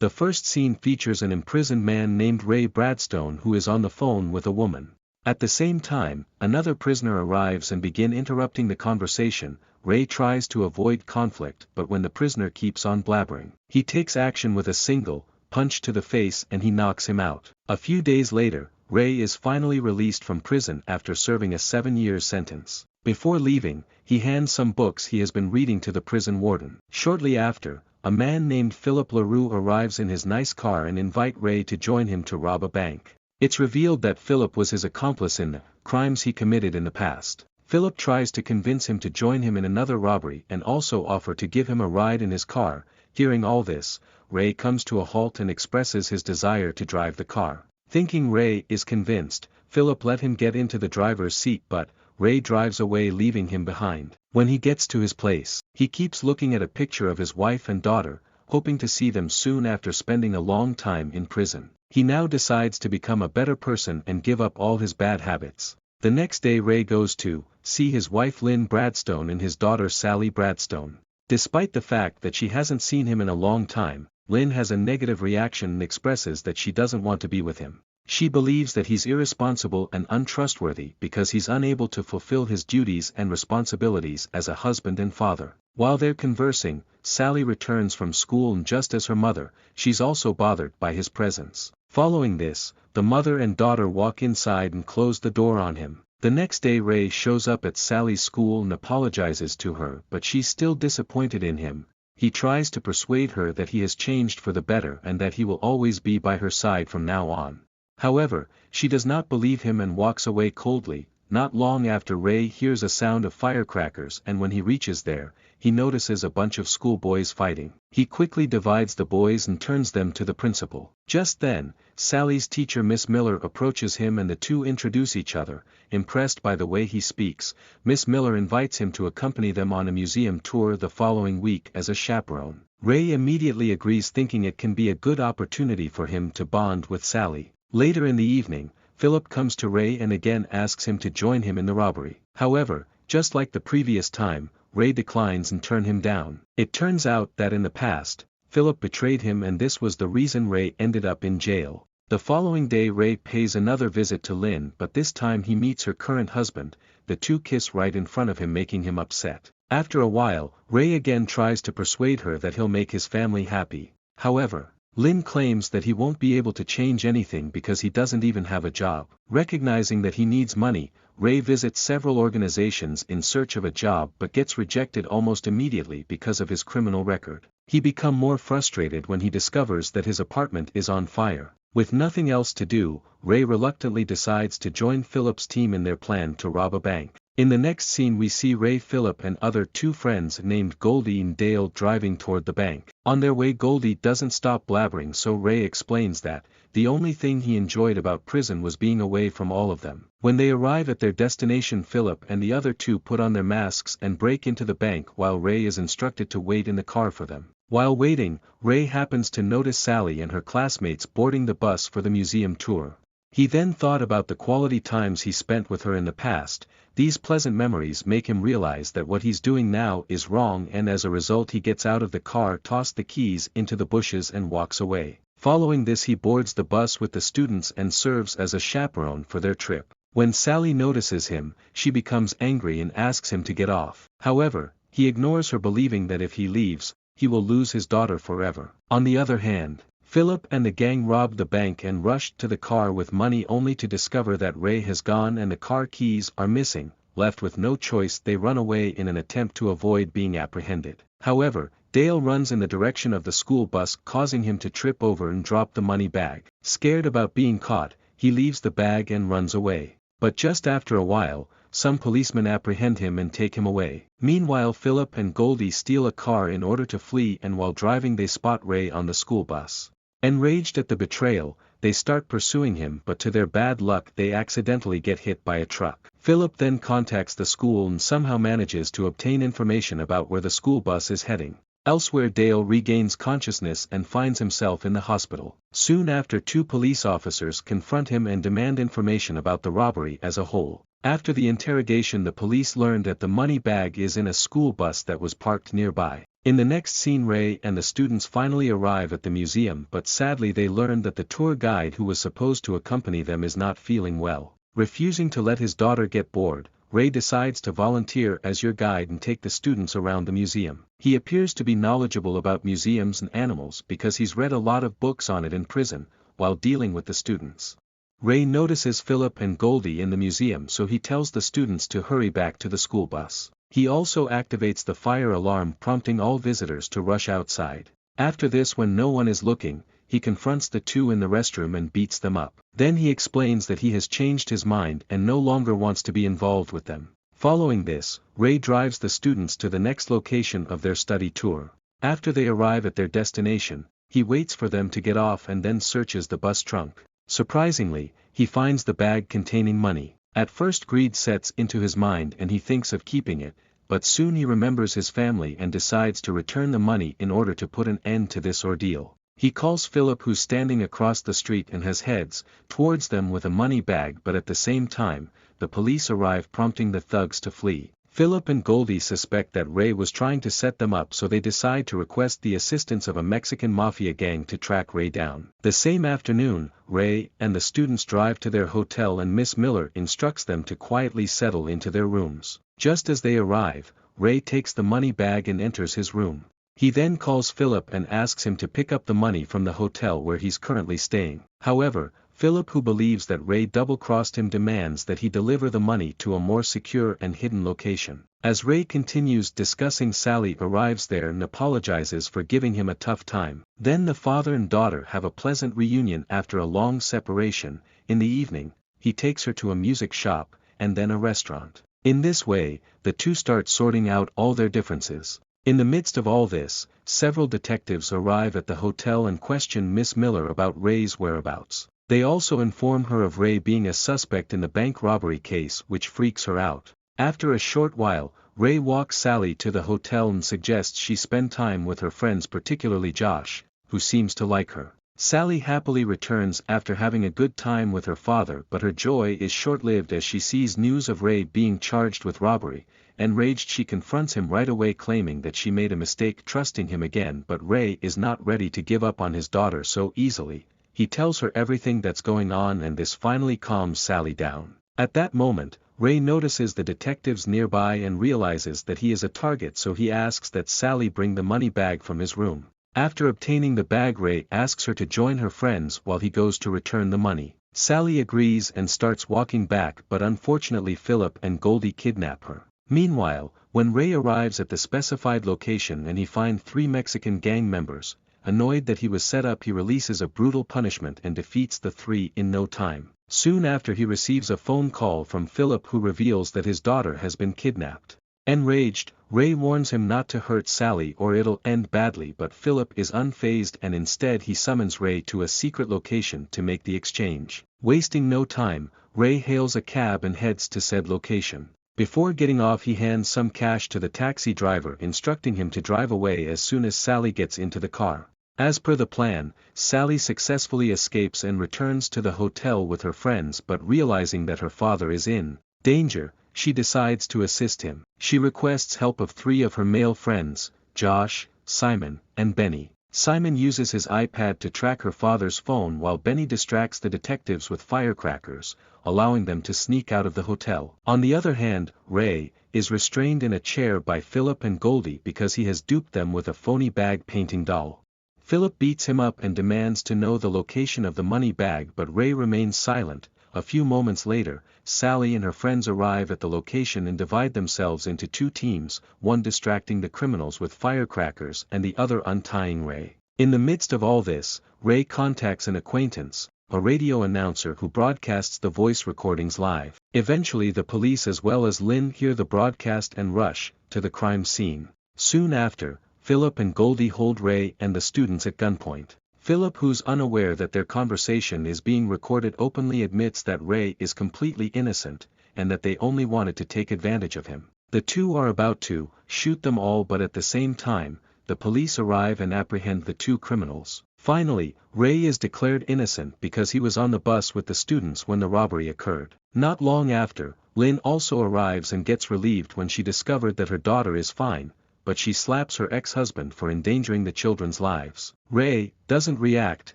The first scene features an imprisoned man named Ray Bradstone who is on the phone with a woman. At the same time, another prisoner arrives and begin interrupting the conversation. Ray tries to avoid conflict, but when the prisoner keeps on blabbering, he takes action with a single punch to the face and he knocks him out. A few days later, Ray is finally released from prison after serving a 7-year sentence. Before leaving, he hands some books he has been reading to the prison warden. Shortly after, a man named Philip LaRue arrives in his nice car and invites Ray to join him to rob a bank. It's revealed that Philip was his accomplice in the crimes he committed in the past. Philip tries to convince him to join him in another robbery and also offer to give him a ride in his car. Hearing all this, Ray comes to a halt and expresses his desire to drive the car. Thinking Ray is convinced, Philip let him get into the driver's seat, but Ray drives away leaving him behind. When he gets to his place, he keeps looking at a picture of his wife and daughter, hoping to see them soon after spending a long time in prison. He now decides to become a better person and give up all his bad habits. The next day Ray goes to see his wife Lynn Bradstone and his daughter Sally Bradstone. Despite the fact that she hasn't seen him in a long time, Lynn has a negative reaction and expresses that she doesn't want to be with him. She believes that he's irresponsible and untrustworthy because he's unable to fulfill his duties and responsibilities as a husband and father. While they're conversing, Sally returns from school and just as her mother, she's also bothered by his presence. Following this, the mother and daughter walk inside and close the door on him. The next day Ray shows up at Sally's school and apologizes to her, but she's still disappointed in him. He tries to persuade her that he has changed for the better and that he will always be by her side from now on. However, she does not believe him and walks away coldly. Not long after, Ray hears a sound of firecrackers, and when he reaches there, he notices a bunch of schoolboys fighting. He quickly divides the boys and turns them to the principal. Just then, Sally's teacher Miss Miller approaches him and the two introduce each other. Impressed by the way he speaks, Miss Miller invites him to accompany them on a museum tour the following week as a chaperone. Ray immediately agrees, thinking it can be a good opportunity for him to bond with Sally. Later in the evening, Philip comes to Ray and again asks him to join him in the robbery. However, just like the previous time, Ray declines and turns him down. It turns out that in the past, Philip betrayed him and this was the reason Ray ended up in jail. The following day Ray pays another visit to Lynn, but this time he meets her current husband. The two kiss right in front of him, making him upset. After a while, Ray again tries to persuade her that he'll make his family happy. However, Lynn claims that he won't be able to change anything because he doesn't even have a job. Recognizing that he needs money, Ray visits several organizations in search of a job but gets rejected almost immediately because of his criminal record. He becomes more frustrated when he discovers that his apartment is on fire. With nothing else to do, Ray reluctantly decides to join Philip's team in their plan to rob a bank. In the next scene we see Ray, Philip and other two friends named Goldie and Dale driving toward the bank. On their way, Goldie doesn't stop blabbering, so Ray explains that the only thing he enjoyed about prison was being away from all of them. When they arrive at their destination, Philip and the other two put on their masks and break into the bank while Ray is instructed to wait in the car for them. While waiting, Ray happens to notice Sally and her classmates boarding the bus for the museum tour. He then thought about the quality times he spent with her in the past. These pleasant memories make him realize that what he's doing now is wrong, and as a result he gets out of the car, tosses the keys into the bushes and walks away. Following this, he boards the bus with the students and serves as a chaperone for their trip. When Sally notices him, she becomes angry and asks him to get off. However, he ignores her, believing that if he leaves, he will lose his daughter forever. On the other hand, Philip and the gang robbed the bank and rushed to the car with money, only to discover that Ray has gone and the car keys are missing. Left with no choice, they run away in an attempt to avoid being apprehended. However, Dale runs in the direction of the school bus, causing him to trip over and drop the money bag. Scared about being caught, he leaves the bag and runs away. But just after a while, some policemen apprehend him and take him away. Meanwhile, Philip and Goldie steal a car in order to flee, and while driving they spot Ray on the school bus. Enraged at the betrayal, they start pursuing him, but to their bad luck they accidentally get hit by a truck. Philip then contacts the school and somehow manages to obtain information about where the school bus is heading. Elsewhere, Dale regains consciousness and finds himself in the hospital. Soon after, two police officers confront him and demand information about the robbery as a whole. After the interrogation, the police learn that the money bag is in a school bus that was parked nearby. In the next scene, Ray and the students finally arrive at the museum, but sadly they learn that the tour guide who was supposed to accompany them is not feeling well. Refusing to let his daughter get bored, Ray decides to volunteer as your guide and take the students around the museum. He appears to be knowledgeable about museums and animals because he's read a lot of books on it in prison, while dealing with the students. Ray notices Philip and Goldie in the museum, so he tells the students to hurry back to the school bus. He also activates the fire alarm, prompting all visitors to rush outside. After this, when no one is looking, he confronts the two in the restroom and beats them up. Then he explains that he has changed his mind and no longer wants to be involved with them. Following this, Ray drives the students to the next location of their study tour. After they arrive at their destination, he waits for them to get off and then searches the bus trunk. Surprisingly, he finds the bag containing money. At first greed sets into his mind and he thinks of keeping it, but soon he remembers his family and decides to return the money in order to put an end to this ordeal. He calls Philip, who's standing across the street, and heads towards them with a money bag, but at the same time, the police arrive, prompting the thugs to flee. Philip and Goldie suspect that Ray was trying to set them up, so they decide to request the assistance of a Mexican mafia gang to track Ray down. The same afternoon, Ray and the students drive to their hotel and Miss Miller instructs them to quietly settle into their rooms. Just as they arrive, Ray takes the money bag and enters his room. He then calls Philip and asks him to pick up the money from the hotel where he's currently staying. However, Philip, who believes that Ray double-crossed him, demands that he deliver the money to a more secure and hidden location. As Ray continues discussing, Sally arrives there and apologizes for giving him a tough time. Then the father and daughter have a pleasant reunion after a long separation. In the evening, he takes her to a music shop, and then a restaurant. In this way, the two start sorting out all their differences. In the midst of all this, several detectives arrive at the hotel and question Miss Miller about Ray's whereabouts. They also inform her of Ray being a suspect in the bank robbery case, which freaks her out. After a short while, Ray walks Sally to the hotel and suggests she spend time with her friends, particularly Josh, who seems to like her. Sally happily returns after having a good time with her father, but her joy is short-lived as she sees news of Ray being charged with robbery. Enraged, she confronts him right away, claiming that she made a mistake trusting him again, but Ray is not ready to give up on his daughter so easily. He tells her everything that's going on, and this finally calms Sally down. At that moment, Ray notices the detectives nearby and realizes that he is a target, so he asks that Sally bring the money bag from his room. After obtaining the bag, Ray asks her to join her friends while he goes to return the money. Sally agrees and starts walking back, but unfortunately Philip and Goldie kidnap her. Meanwhile, when Ray arrives at the specified location and he finds 3 Mexican gang members, annoyed that he was set up, he releases a brutal punishment and defeats the 3 in no time. Soon after, he receives a phone call from Philip, who reveals that his daughter has been kidnapped. Enraged, Ray warns him not to hurt Sally or it'll end badly, but Philip is unfazed and instead he summons Ray to a secret location to make the exchange. Wasting no time, Ray hails a cab and heads to said location. Before getting off, he hands some cash to the taxi driver, instructing him to drive away as soon as Sally gets into the car. As per the plan, Sally successfully escapes and returns to the hotel with her friends, but realizing that her father is in danger, she decides to assist him. She requests help of 3 of her male friends, Josh, Simon, and Benny. Simon uses his iPad to track her father's phone, while Benny distracts the detectives with firecrackers, allowing them to sneak out of the hotel. On the other hand, Ray is restrained in a chair by Philip and Goldie because he has duped them with a phony bag painting doll. Philip beats him up and demands to know the location of the money bag, but Ray remains silent. A few moments later, Sally and her friends arrive at the location and divide themselves into 2 teams, one distracting the criminals with firecrackers and the other untying Ray. In the midst of all this, Ray contacts an acquaintance, a radio announcer who broadcasts the voice recordings live. Eventually the police as well as Lynn hear the broadcast and rush to the crime scene. Soon after, Philip and Goldie hold Ray and the students at gunpoint. Philip, who's unaware that their conversation is being recorded, openly admits that Ray is completely innocent, and that they only wanted to take advantage of him. The two are about to shoot them all, but at the same time, the police arrive and apprehend the 2 criminals. Finally, Ray is declared innocent because he was on the bus with the students when the robbery occurred. Not long after, Lynn also arrives and gets relieved when she discovered that her daughter is fine, but she slaps her ex-husband for endangering the children's lives. Ray doesn't react,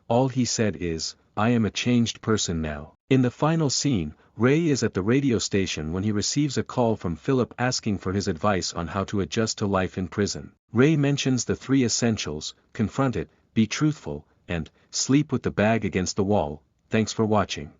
all he said is, "I am a changed person now." In the final scene, Ray is at the radio station when he receives a call from Philip asking for his advice on how to adjust to life in prison. Ray mentions the 3 essentials: confront it, be truthful, and sleep with the bag against the wall. Thanks for watching.